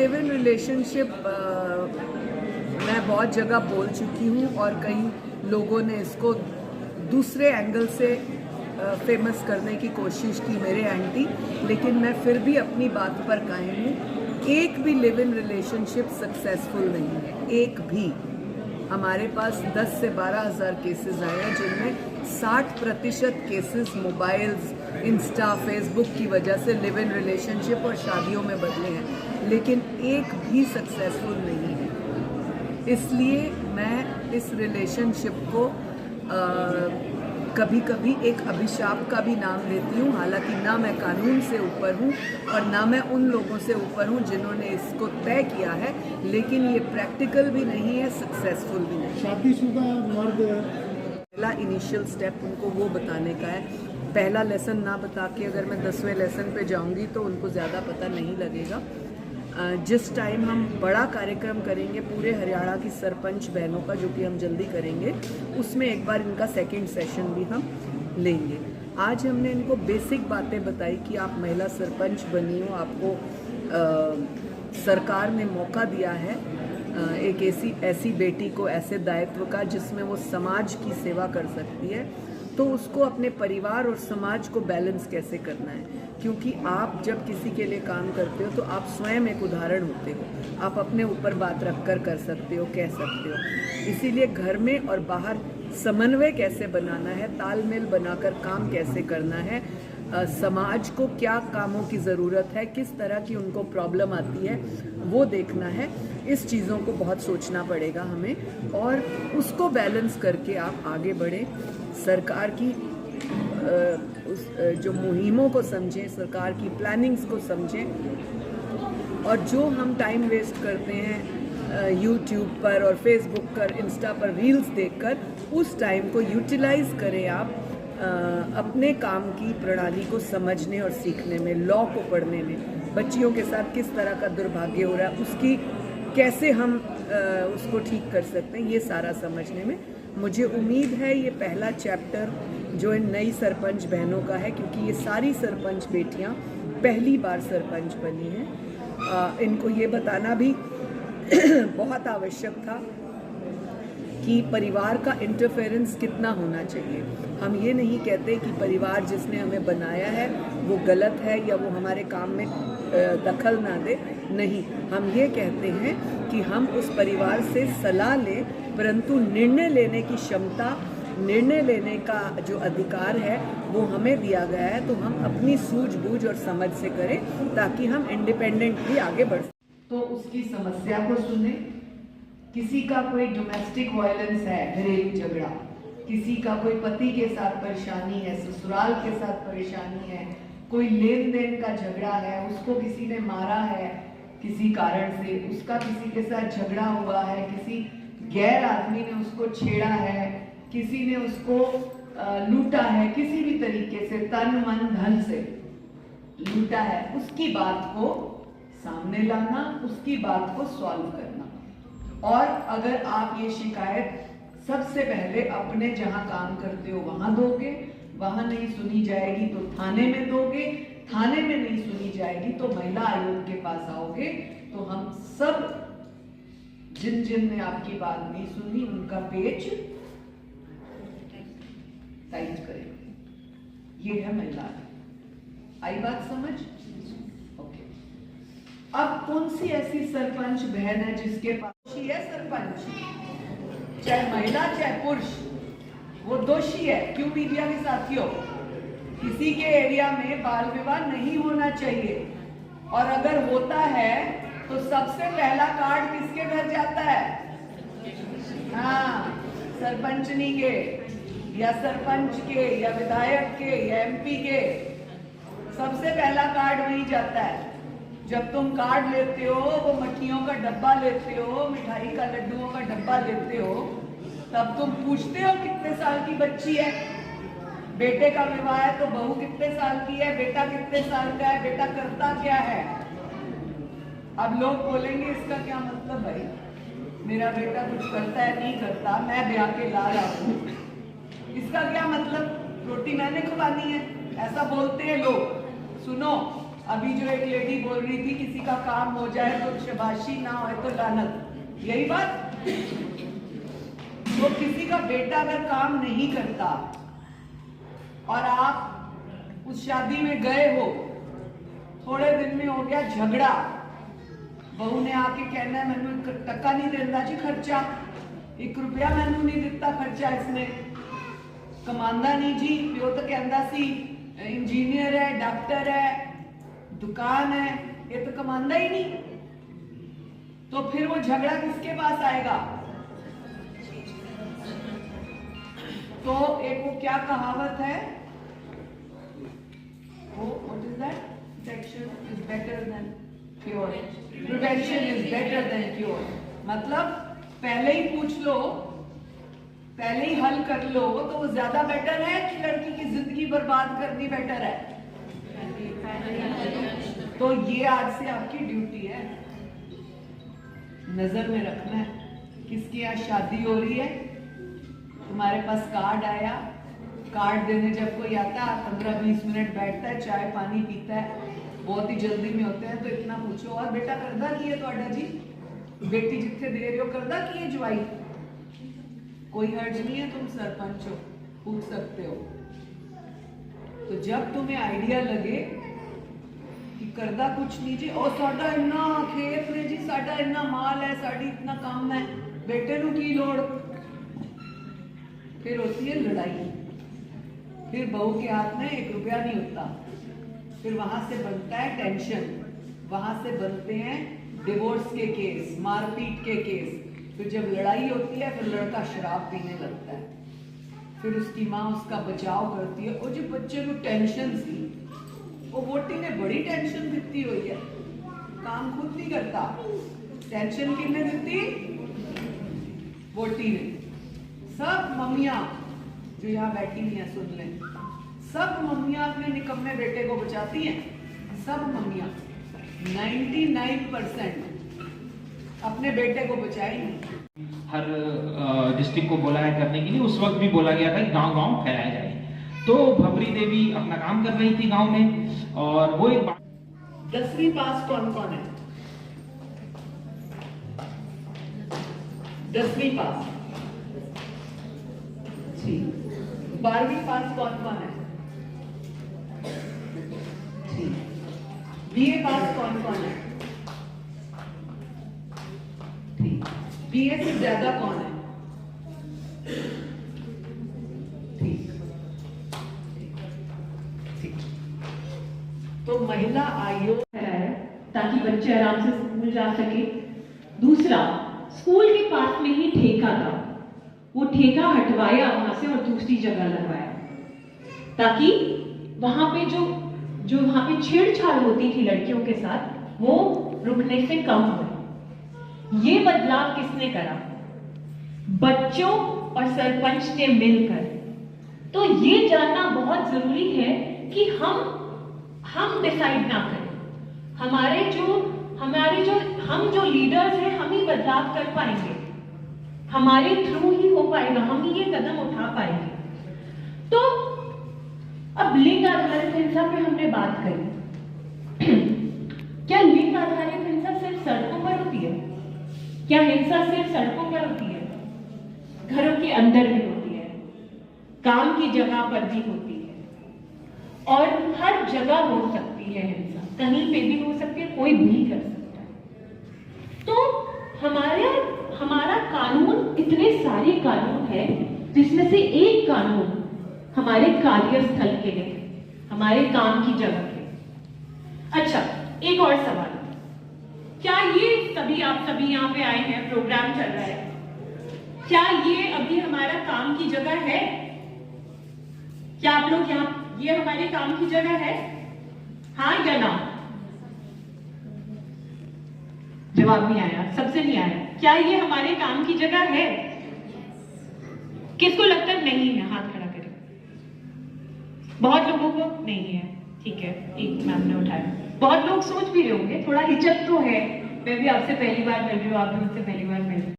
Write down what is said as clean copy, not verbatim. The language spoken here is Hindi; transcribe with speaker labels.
Speaker 1: लिव इन रिलेशनशिप मैं बहुत जगह बोल चुकी हूँ और कई लोगों ने इसको दूसरे एंगल से फेमस करने की कोशिश की मेरे एंटी, लेकिन मैं फिर भी अपनी बात पर कायम हूँ। एक भी लिव इन रिलेशनशिप सक्सेसफुल नहीं है, एक भी। हमारे पास 10 से 12 हज़ार केसेस आए हैं, जिनमें 60% केसेस मोबाइल्स, इंस्टा, फेसबुक की वजह से लिव इन रिलेशनशिप और शादियों में बदले हैं, लेकिन एक भी सक्सेसफुल नहीं है। इसलिए मैं इस रिलेशनशिप को कभी कभी एक अभिशाप का भी नाम लेती हूँ। हालांकि ना मैं कानून से ऊपर हूँ और ना मैं उन लोगों से ऊपर हूँ जिन्होंने इसको तय किया है, लेकिन ये प्रैक्टिकल भी नहीं है, सक्सेसफुल भी नहीं।
Speaker 2: शादीशुदा मर्द
Speaker 1: पहला इनिशियल स्टेप उनको वो बताने का है। पहला लेसन ना बता के अगर मैं 10वें लेसन पे जाऊंगी तो उनको ज़्यादा पता नहीं लगेगा। जिस टाइम हम बड़ा कार्यक्रम करेंगे पूरे हरियाणा की सरपंच बहनों का, जो कि हम जल्दी करेंगे, उसमें एक बार इनका सेकंड सेशन भी हम लेंगे। आज हमने इनको बेसिक बातें बताई कि आप महिला सरपंच बनी हो, आपको सरकार ने मौका दिया है एक ऐसी बेटी को ऐसे दायित्व का जिसमें वो समाज की सेवा कर सकती है, तो उसको अपने परिवार और समाज को बैलेंस कैसे करना है। क्योंकि आप जब किसी के लिए काम करते हो तो आप स्वयं एक उदाहरण होते हो, आप अपने ऊपर बात रखकर कर सकते हो, कह सकते हो। इसीलिए घर में और बाहर समन्वय कैसे बनाना है, तालमेल बनाकर काम कैसे करना है, समाज को क्या कामों की ज़रूरत है, किस तरह की उनको प्रॉब्लम आती है, वो देखना है। इस चीज़ों को बहुत सोचना पड़ेगा हमें और उसको बैलेंस करके आप आगे बढ़ें। सरकार की जो मुहिमों को समझें, सरकार की प्लानिंग्स को समझें, और जो हम टाइम वेस्ट करते हैं यूट्यूब पर और फेसबुक पर, इंस्टा पर रील्स देखकर, उस टाइम को यूटिलाइज करें आप अपने काम की प्रणाली को समझने और सीखने में, लॉ को पढ़ने में, बच्चियों के साथ किस तरह का दुर्भाग्य हो रहा है उसकी कैसे हम उसको ठीक कर सकते हैं, ये सारा समझने में। मुझे उम्मीद है ये पहला चैप्टर जो इन नई सरपंच बहनों का है, क्योंकि ये सारी सरपंच बेटियां पहली बार सरपंच बनी हैं। इनको ये बताना भी बहुत आवश्यक था कि परिवार का इंटरफेरेंस कितना होना चाहिए। हम ये नहीं कहते कि परिवार जिसने हमें बनाया है वो गलत है या वो हमारे काम में दखल ना दे, नहीं। हम ये कहते हैं कि हम उस परिवार से सलाह लें, परंतु निर्णय लेने की क्षमता, निर्णय लेने का जो अधिकार है वो हमें दिया गया है, तो हम अपनी सूझबूझ और समझ से करें ताकि हम इंडिपेंडेंटली आगे बढ़ सकें। तो उसकी समस्या को सुने। किसी का कोई डोमेस्टिक वायलेंस है, घरेलू झगड़ा, किसी का कोई पति के साथ परेशानी है, ससुराल के साथ परेशानी है, कोई लेन देन का झगड़ा है, उसको किसी ने मारा है किसी कारण से, उसका किसी के साथ झगड़ा हुआ है, किसी गैर आदमी ने उसको छेड़ा है, किसी ने उसको लूटा है, किसी भी तरीके से तन मन धन से लूटा है, उसकी बात को सामने लाना, उसकी बात को सॉल्व करना। और अगर आप ये शिकायत सबसे पहले अपने जहां काम करते हो वहां दोगे, वहां नहीं सुनी जाएगी तो थाने में दोगे, थाने में नहीं सुनी जाएगी तो महिला आयोग के पास आओगे, तो हम सब जिन जिन ने आपकी बात नहीं सुनी उनका पेज टाइट करेंगे। ये है महिला आयोग। आई बात समझ? ओके। अब कौन सी ऐसी सरपंच बहन है जिसके पास है सरपंच, चाहे महिला चाहे पुरुष, वो दोषी है? क्यों मीडिया के साथियों? किसी के एरिया में बाल विवाह नहीं होना चाहिए, और अगर होता है तो सबसे पहला कार्ड किसके घर जाता है? हाँ, सरपंचनी के या सरपंच के या विधायक के या एमपी के, सबसे पहला कार्ड वहीं जाता है। जब तुम कार्ड लेते हो, वो मठियों का डब्बा लेते हो, मिठाई का लड्डुओं का डब्बा लेते हो, तब तुम पूछते हो कितने साल की बच्ची है। बेटे का विवाह है तो बहू कितने साल की है, बेटा कितने साल का है, बेटा करता क्या है। अब लोग बोलेंगे इसका क्या मतलब भाई, मेरा बेटा कुछ करता है नहीं करता, मैं ब्याह के ला रहा हूँ, इसका क्या मतलब? रोटी मैंने खवानी है, ऐसा बोलते हैं लोग। सुनो, अभी जो एक लेडी बोल रही थी किसी का काम हो जाए तो शाबाशी, ना हो तो लानत, यही बात। तो किसी का बेटा अगर काम नहीं करता और आप उस शादी में गए हो, थोड़े दिन में हो गया झगड़ा, बहू ने आके कहना है मैनू टक्का नहीं देता जी खर्चा, 1 रुपया मैनू नहीं दिता खर्चा, इसने कमांदा नहीं जी। प्यो तो कहता सी इंजीनियर है, डॉक्टर है, दुकान है, ये तो कमांदा ही नहीं। तो फिर वो झगड़ा किसके पास आएगा? तो एक वो क्या कहावत है, वो what is that, protection is better than cure, prevention is better than cure. मतलब पहले ही पूछ लो, पहले ही हल कर लो, तो वो ज्यादा बेटर है कि लड़की की जिंदगी बर्बाद करनी बेटर है? तो ये आज से आपकी ड्यूटी है, नजर में रखना है किसकी यहाँ शादी हो रही है। तुम्हारे पास कार्ड आया, कार्ड देने जब कोई आता है 15-20 मिनट बैठता है, चाय पानी पीता है, बहुत ही जल्दी में होते हैं, तो इतना पूछो और बेटा करदा की है ਤੁਹਾਡਾ जी, बेटी जिथे दे रहे हो करदा की है जवाई? कोई हर्ज नहीं है, तुम सरपंच हो, पूछ सकते हो। तो जब तुम्हें आइडिया लगे कि करदा कुछ नहीं जी, और साडा इन्ना खेत ने जी, साडा इन्ना माल है, साड़ी इतना काम है, बेटे नू की लोड़, फिर होती है लड़ाई, फिर बहू के हाथ में 1 रुपया नहीं होता, फिर वहां से बनता है टेंशन, वहां से बनते हैं डिवोर्स के केस, मारपीट के केस। फिर जब लड़ाई होती है फिर लड़का शराब पीने लगता है, फिर उसकी माँ उसका बचाव करती है, और जो बच्चे को टेंशन सी, वो वोटी ने बड़ी टेंशन दी हुई है, काम खुद नहीं करता, टेंशन किसने दी? वोटी ने। सब मम्मियां जो यहाँ बैठी हुई हैं सुन लें, सब मम्मियां अपने निकम्मे बेटे को बचाती हैं, सब मम्मियां 99% अपने बेटे को बचाएंगी।
Speaker 2: हर डिस्ट्रिक्ट को बोला है करने के लिए, उस वक्त भी बोला गया था कि गांव-गांव फैलाया जाए। तो भवरी देवी अपना काम कर रही थी गांव में, और वो एक
Speaker 1: 10वीं पास कौन कौन है? 10वीं पास, 12वीं पास कौन कौन है? बीए पास कौन कौन है? बीए से ज्यादा कौन है? ठीक। तो महिला आयोग
Speaker 3: है ताकि बच्चे आराम से स्कूल जा सके। दूसरा, स्कूल के पास में ही ठेका था, वो ठेका हटवाया वहां से और दूसरी जगह लगवाया, ताकि वहां पे जो वहां पे छेड़छाड़ होती थी लड़कियों के साथ, वो रुकने से कम हो। ये बदलाव किसने करा? बच्चों और सरपंच ने मिलकर। तो ये जानना बहुत जरूरी है कि हम डिसाइड ना करें, हम जो लीडर्स हैं, हम ही बदलाव कर पाएंगे, हमारे थ्रू ही हो पाएगा, हम ही ये कदम उठा पाएंगे। तो अब लिंग आधारित हिंसा पे हमने बात करी। क्या लिंग आधारित हिंसा सिर्फ सड़कों पर होती है? क्या हिंसा सिर्फ सड़कों पर होती है? घरों के अंदर भी होती है, काम की जगह पर भी होती है, और हर जगह हो सकती है हिंसा, कहीं पे भी हो सकती है, कोई भी कर सकता है। तो हमारा कानून, इतने सारे कानून है, जिसमें से एक कानून हमारे कार्यस्थल के लिए, हमारे काम की जगह के। अच्छा, एक और सवाल, क्या ये आप सभी यहाँ पे आए हैं, प्रोग्राम चल रहा है, क्या ये अभी हमारा काम की जगह है? क्या आप लोग ये हमारे काम की जगह है? हाँ या ना? जवाब नहीं आया, सबसे नहीं आया। क्या ये हमारे काम की जगह है? किसको लगता नहीं है? हाथ खड़ा करें। बहुत लोगों को नहीं है, ठीक है, एक मैम ने उठाया। बहुत लोग सोच भी रहे होंगे, थोड़ा हिचक तो है, मैं भी आपसे पहली बार मिल रही हूँ, आप भी मुझसे पहली बार मिल रहे हैं।